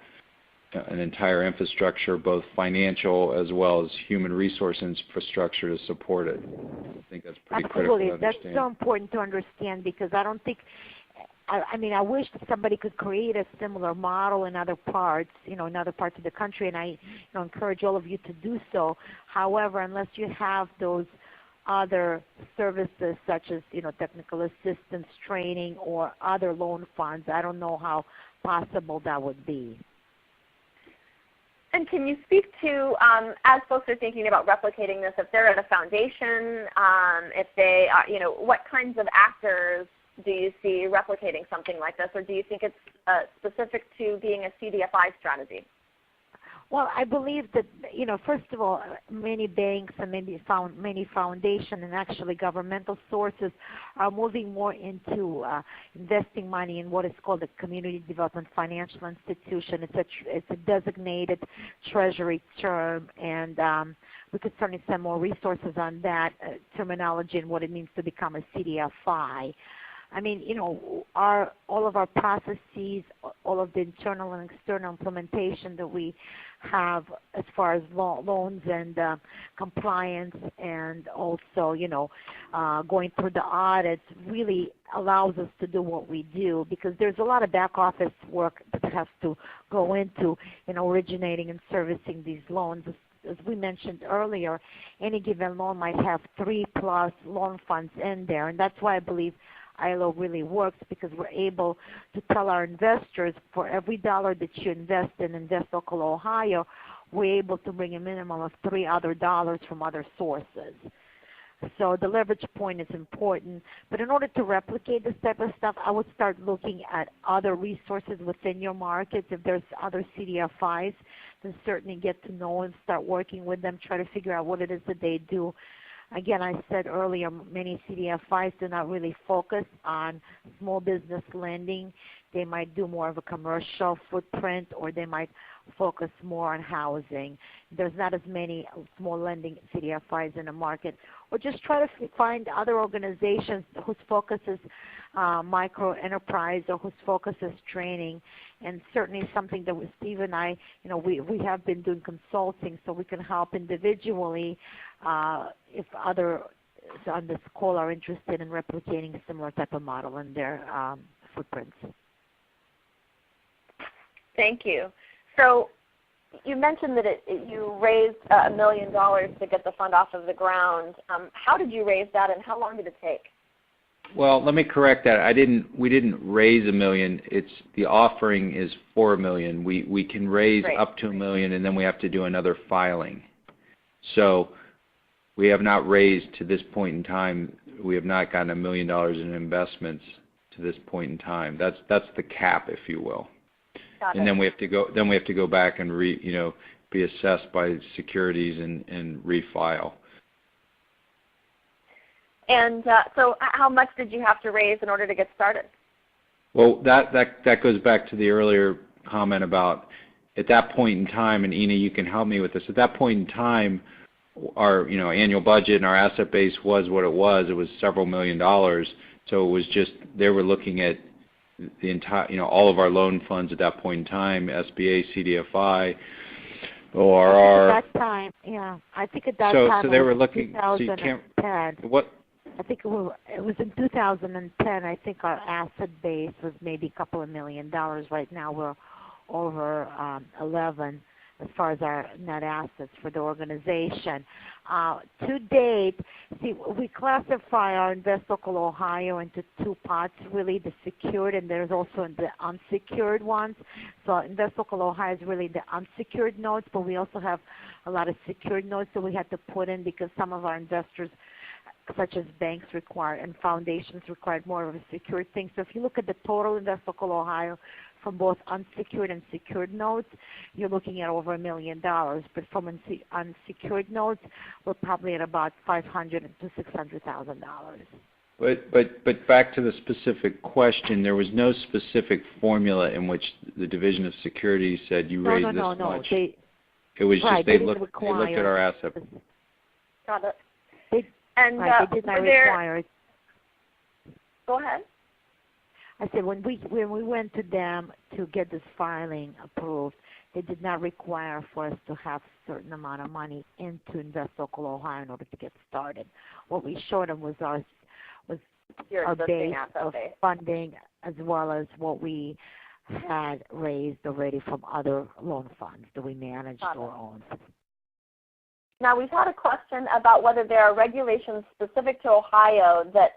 S2: an entire infrastructure, both financial as well as human resource infrastructure to support it. I think that's pretty critical to understand.
S4: That's so important to understand, because I don't think, I wish somebody could create a similar model in other parts, in other parts of the country, and I encourage all of you to do so. However, unless you have those other services such as, technical assistance, training, or other loan funds, I don't know how possible that would be.
S1: And can you speak to, as folks are thinking about replicating this, if they're at a foundation, if they are, what kinds of actors do you see replicating something like this, or do you think it's specific to being a CDFI strategy?
S4: Well, I believe that, first of all, many banks and many foundations and actually governmental sources are moving more into investing money in what is called a community development financial institution. It's a designated treasury term, and we could certainly send more resources on that terminology and what it means to become a CDFI. I mean, all of our processes, all of the internal and external implementation that we have as far as loans and compliance, and also, going through the audits, really allows us to do what we do, because there's a lot of back office work that has to go into originating and servicing these loans. As we mentioned earlier, any given loan might have 3+ loan funds in there, and that's why I believe ILO really works, because we're able to tell our investors, for every dollar that you invest in Invest Local Ohio, we're able to bring a minimum of $3 other dollars from other sources. So the leverage point is important. But in order to replicate this type of stuff, I would start looking at other resources within your markets. If there's other CDFIs, then certainly get to know and start working with them, try to figure out what it is that they do. Again, I said earlier, many CDFIs do not really focus on small business lending. They might do more of a commercial footprint, or they might focus more on housing. There's not as many small lending CDFIs in the market. Or just try to find other organizations whose focus is micro enterprise, or whose focus is training. And certainly something that with Steve and I, we have been doing consulting, so we can help individually if others on this call are interested in replicating a similar type of model in their footprints.
S1: Thank you. So you mentioned that you raised $1 million to get the fund off of the ground. How did you raise that, and how long did it take?
S2: Well, let me correct that. We didn't raise $1 million. The offering is for $1 million. We can raise up to $1 million, and then we have to do another filing. So we have not raised to this point in time. We have not gotten $1 million in investments to this point in time. That's the cap, if you will. And then we have to go back and be assessed by securities and refile.
S1: And so how much did you have to raise in order to get started?
S2: Well, that goes back to the earlier comment about at that point in time, and Ina, you can help me with this. At that point in time, our annual budget and our asset base was what it was. It was several $1 million. So it was just they were looking at the entire, all of our loan funds at that point in time, SBA, CDFI, ORR.
S4: At that time, yeah. I think at that time
S2: so they were looking.
S4: 2010.
S2: So what?
S4: I think it was in 2010. I think our asset base was maybe a couple of $1 million. Right now we're over 11 as far as our net assets for the organization. To date, see, we classify our Invest Local Ohio into two parts, really, the secured and there's also the unsecured ones. So Invest Local Ohio is really the unsecured notes, but we also have a lot of secured notes that we had to put in because some of our investors, such as banks require and foundations required more of a secured thing. So if you look at the total Invest Local Ohio from both unsecured and secured notes, you're looking at over $1 million. But from unsecured notes, we're probably at about $500,000 to $600,000.
S2: But back to the specific question, there was no specific formula in which the Division of Securities said you raised this much. It was just they looked at our asset.
S1: Got it.
S4: They did not require it.
S1: Go ahead.
S4: I said when we went to them to get this filing approved, they did not require for us to have a certain amount of money into Invest Local Ohio in order to get started. What we showed them was our base of funding as well as what we had raised already from other loan funds that we managed or owned.
S1: Now, we've had a question about whether there are regulations specific to Ohio that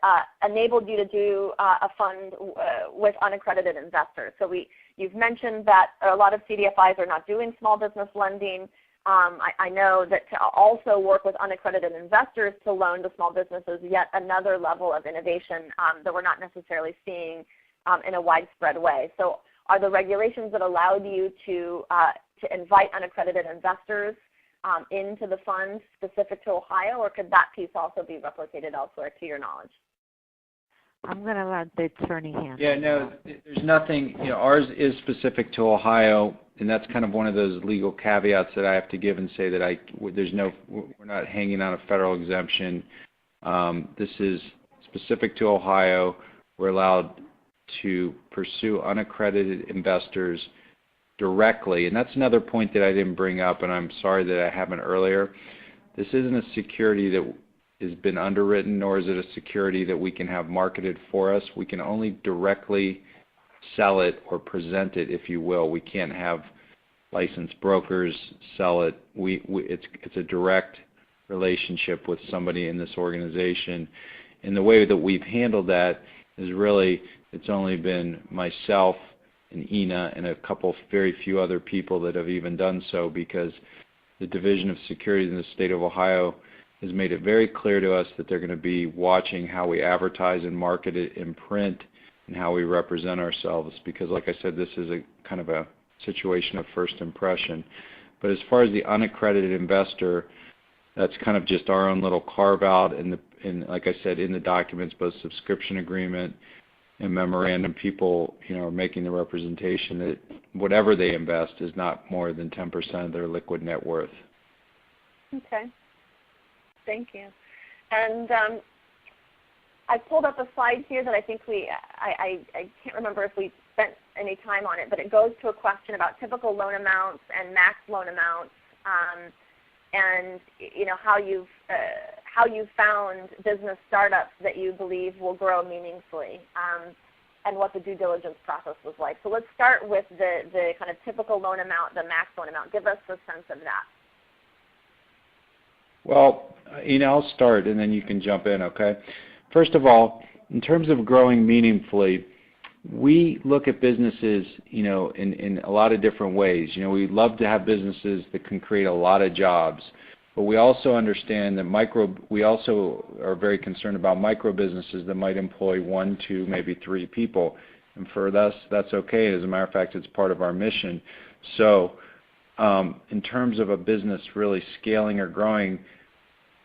S1: enabled you to do a fund with unaccredited investors. So you've mentioned that a lot of CDFIs are not doing small business lending. I know that to also work with unaccredited investors to loan to small businesses is yet another level of innovation that we're not necessarily seeing in a widespread way. So are the regulations that allowed you to invite unaccredited investors into the fund specific to Ohio, or could that piece also be replicated elsewhere to your knowledge?
S4: I'm going to let the attorney handle.
S2: Yeah, no, there's nothing. Ours is specific to Ohio, and that's kind of one of those legal caveats that I have to give and say that we're not hanging on a federal exemption. This is specific to Ohio. We're allowed to pursue unaccredited investors directly, and that's another point that I didn't bring up, and I'm sorry that I haven't earlier. This isn't a security that has been underwritten, nor is it a security that we can have marketed for us. We can only directly sell it or present it, if you will. We can't have licensed brokers sell it. It's a direct relationship with somebody in this organization, and the way that we've handled that is really it's only been myself and Ina and a couple, very few other people that have even done so, because the Division of Securities in the state of Ohio has made it very clear to us that they're going to be watching how we advertise and market it in print and how we represent ourselves, because like I said, this is a kind of a situation of first impression. But as far as the unaccredited investor, that's kind of just our own little carve out, and like I said, in the documents, both subscription agreement and memorandum, people are making the representation that whatever they invest is not more than 10% of their liquid net worth.
S1: Okay. Thank you. And I pulled up a slide here that I think I can't remember if we spent any time on it, but it goes to a question about typical loan amounts and max loan amounts, and how you've found business startups that you believe will grow meaningfully, and what the due diligence process was like. So let's start with the kind of typical loan amount, the max loan amount. Give us a sense of that.
S2: Well, I'll start and then you can jump in, okay? First of all, in terms of growing meaningfully, we look at businesses, in a lot of different ways. We love to have businesses that can create a lot of jobs, but we also understand that we also are very concerned about micro businesses that might employ 1, 2, maybe 3 people. And for us, that's okay. As a matter of fact, it's part of our mission. So in terms of a business really scaling or growing,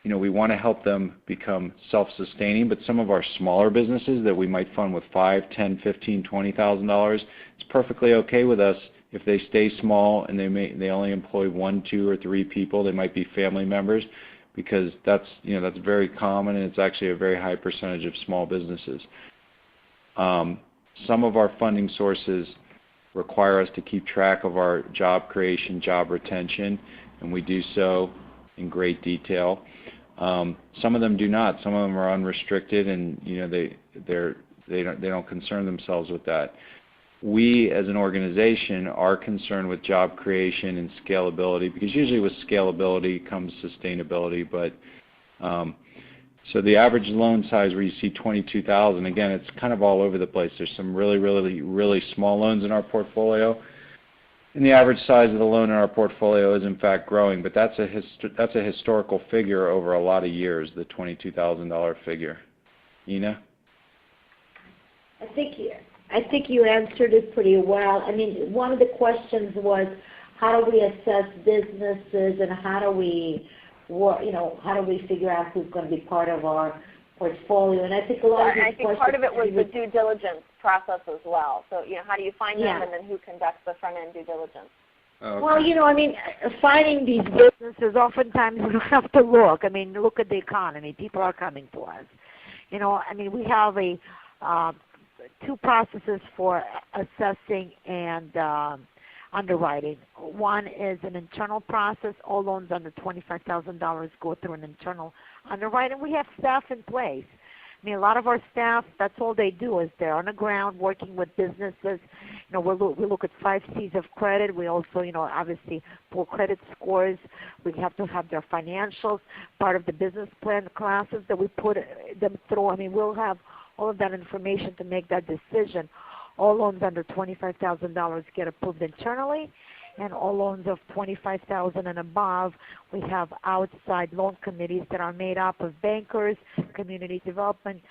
S2: we want to help them become self-sustaining, but some of our smaller businesses that we might fund with $5,000, $10,000, $15,000, $20,000, it's perfectly okay with us if they stay small and they only employ 1, 2, or 3 people. They might be family members, because that's very common, and it's actually a very high percentage of small businesses. Some of our funding sources require us to keep track of our job creation, job retention, and we do so in great detail. Some of them do not. Some of them are unrestricted, and they don't concern themselves with that. We, as an organization, are concerned with job creation and scalability, because usually with scalability comes sustainability. But so the average loan size where you see $22,000, again, it's kind of all over the place. There's some really, really, really small loans in our portfolio. And the average size of the loan in our portfolio is in fact growing, but that's a historical figure over a lot of years, the $22,000 figure. Ina?
S3: I think you answered it pretty well. I mean, one of the questions was, how do we assess businesses, and how do we figure out who's going to be part of our portfolio? And I think a lot of these questions. I think part
S1: of it was the due diligence process as well. So, how do you find them, and then who conducts the front-end due diligence?
S2: Okay.
S4: Well, finding these businesses, oftentimes we don't have to look. Look at the economy. People are coming to us. We have 2 processes for assessing and underwriting. One is an internal process. All loans under $25,000 go through an internal underwriting. We have staff in place. A lot of our staff, that's all they do, is they're on the ground working with businesses. We look at 5 C's of credit. We also, obviously, for credit scores, we have to have their financials, part of the business plan classes that we put them through. We'll have all of that information to make that decision. All loans under $25,000 get approved internally, and all loans of $25,000 and above, we have outside loan committees that are made up of bankers, community development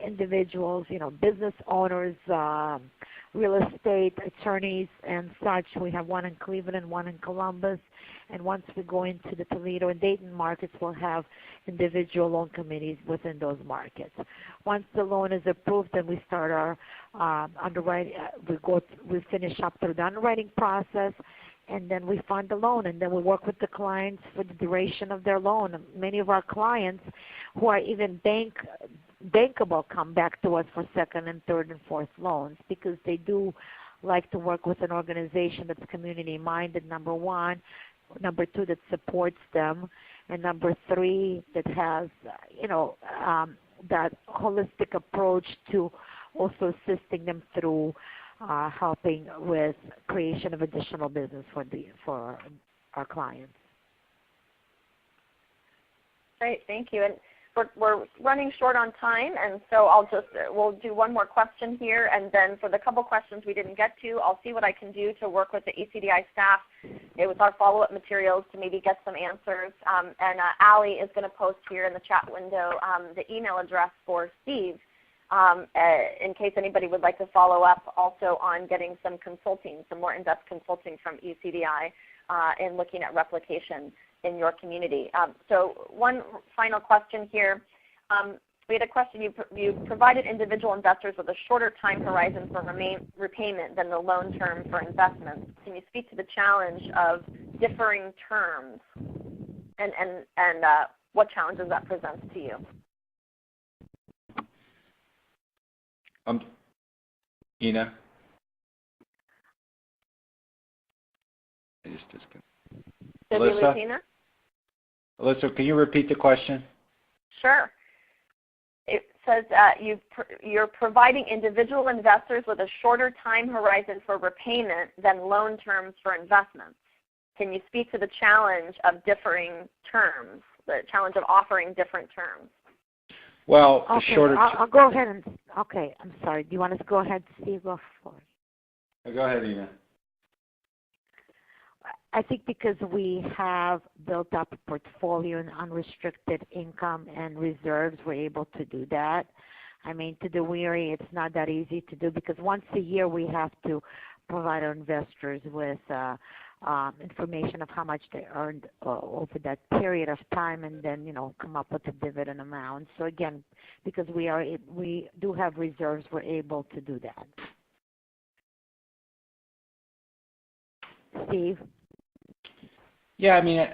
S4: individuals, business owners, real estate attorneys and such. We have one in Cleveland, one in Columbus, and once we go into the Toledo and Dayton markets, we'll have individual loan committees within those markets. Once the loan is approved, then we start our underwriting. We finish up through the underwriting process, and then we fund the loan, and then we work with the clients for the duration of their loan. Many of our clients who are even bankable come back to us for second and third and fourth loans, because they do like to work with an organization that's community-minded, number one, number two, that supports them, and number three, that has, that holistic approach to also assisting them through helping with creation of additional business for our clients.
S1: Great, thank you. And we're running short on time, and so we'll do one more question here, and then for the couple questions we didn't get to, I'll see what I can do to work with the ECDI staff with our follow-up materials to maybe get some answers. And Allie is going to post here in the chat window the email address for Steve in case anybody would like to follow up also on getting some consulting, some more in-depth consulting from ECDI in looking at replication in your community. So one final question here. We had a question. You provided individual investors with a shorter time horizon for repayment than the loan term for investments. Can you speak to the challenge of differing terms and what challenges that presents to you?
S2: Ina? I just disconnected. Alyssa? Alyssa, can you repeat the question?
S1: Sure. It says you're providing individual investors with a shorter time horizon for repayment than loan terms for investments. Can you speak to the challenge of differing terms, the challenge of offering different terms?
S2: Well,
S4: okay,
S2: shorter.
S4: I'll go ahead and. Okay, I'm sorry. Do you want us to go ahead, Steve? Go forward.
S2: Go ahead, Ina.
S4: I think because we have built up a portfolio in unrestricted income and reserves, we're able to do that. I mean, to the weary, it's not that easy to do because once a year we have to provide our investors with information of how much they earned over that period of time, and then come up with a dividend amount. So again, because we do have reserves, we're able to do that. Steve.
S2: Yeah, I mean,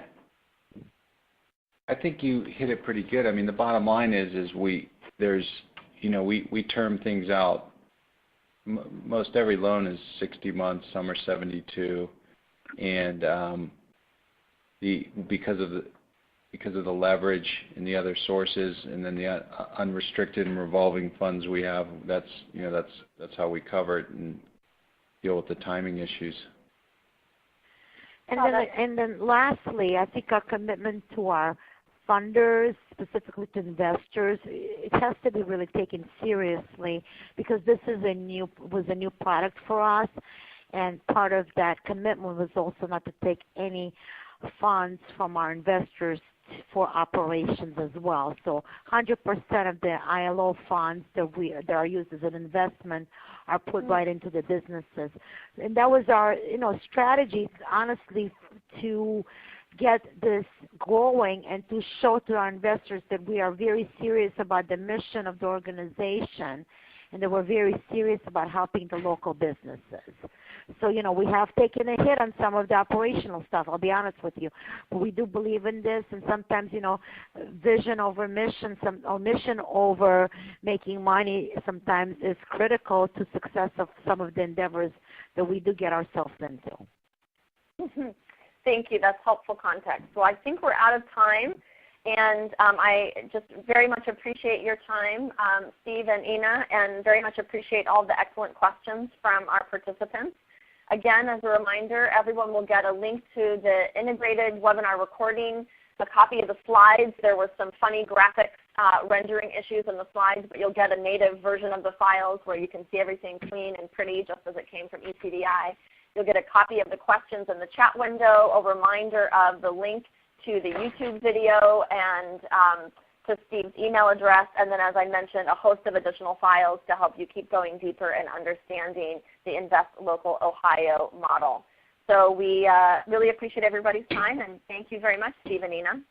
S2: I think you hit it pretty good. I mean, the bottom line is we term things out. Most every loan is 60 months, some are 72, and because of the leverage and the other sources, and then the unrestricted and revolving funds we have, that's how we cover it and deal with the timing issues.
S4: And then lastly, I think our commitment to our funders, specifically to investors, it has to be really taken seriously because this is was a new product for us, and part of that commitment was also not to take any funds from our investors for operations as well. So 100% of the ILO funds that are used as an investment are put right into the businesses. And that was our strategy, honestly, to get this growing and to show to our investors that we are very serious about the mission of the organization and that we're very serious about helping the local businesses. So, we have taken a hit on some of the operational stuff, I'll be honest with you. But we do believe in this, and sometimes, vision over mission, or mission over making money sometimes is critical to success of some of the endeavors that we do get ourselves into.
S1: Thank you. That's helpful context. So I think we're out of time. And I just very much appreciate your time, Steve and Ina, and very much appreciate all the excellent questions from our participants. Again, as a reminder, everyone will get a link to the integrated webinar recording, a copy of the slides. There were some funny graphics rendering issues in the slides, but you'll get a native version of the files where you can see everything clean and pretty just as it came from ECDI. You'll get a copy of the questions in the chat window, a reminder of the link to the YouTube video, and to Steve's email address, and then as I mentioned, a host of additional files to help you keep going deeper and understanding the Invest Local Ohio model. So we really appreciate everybody's time, and thank you very much, Steve and Ina.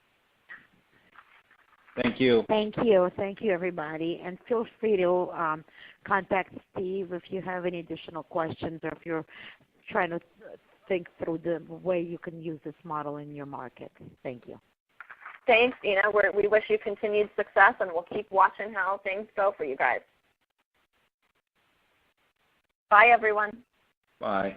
S2: Thank you.
S4: Thank you. Thank you, everybody. And feel free to contact Steve if you have any additional questions or if you're trying to think through the way you can use this model in your market. Thank you.
S1: Thanks, Ina. We wish you continued success, and we'll keep watching how things go for you guys. Bye, everyone.
S2: Bye.